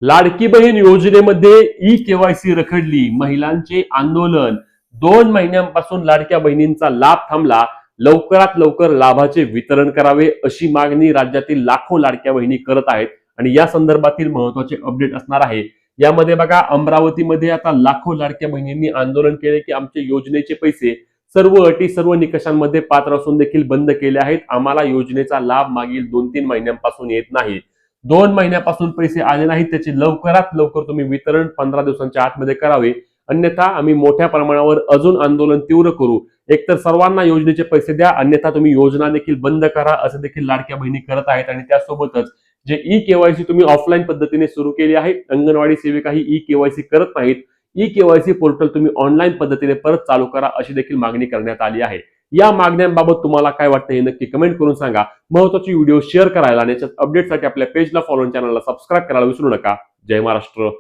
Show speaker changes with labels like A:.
A: लाडकी बहीण योजनेमध्ये e KYC रखडली, महिलांचे आंदोलन. 2 महिन्यांपासून लाडक्या बहिणींचा लाभ थांबला. लवकरात लवकर लाभाचे वितरण करावे अशी मागणी राज्यातील लाखो लाडक्या बहिणी करत आहेत आणि या संदर्भातील महत्त्वाचे अपडेट असणार आहे. यामध्ये बघा, अमरावतीमध्ये आता लाखो लाडक्या बहिणींनी आंदोलन केले की आमचे योजनेचे पैसे सर्व अटी सर्व निकषांमध्ये पात्र असून देखील बंद केले आहेत. आम्हाला योजनेचा लाभ मागील 2-3 महिन्यांपासून येत नाही. 2 महिन्यापासून पैसे आले नाहीत, त्याचे लवकरात लवकर तुम्ही वितरण 15 दिवसांच्या आतमध्ये करावे, अन्यथा आम्ही मोठ्या प्रमाणावर अजून आंदोलन तीव्र करू. एकतर सर्वांना योजनेचे पैसे द्या, अन्यथा तुम्ही योजना देखील बंद करा, असं देखील लाडक्या बहिणी करत आहेत. आणि त्यासोबतच जे ई केवायसी तुम्ही ऑफलाईन पद्धतीने सुरू केली आहे, अंगणवाडी सेविकाही ई केवायसी करत नाहीत, ई केवायसी पोर्टल तुम्ही ऑनलाईन पद्धतीने परत चालू करा अशी देखील मागणी करण्यात आली आहे. या मागण्यांबाबत तुम्हाला काय वाटतं हे नक्की कमेंट करून सांगा. महत्त्वाची व्हिडिओ शेअर करायला आणि याच्या अपडेटसाठी आपल्या पेजला फॉलो, चॅनलला सबस्क्राईब करायला विसरू नका. जय महाराष्ट्र.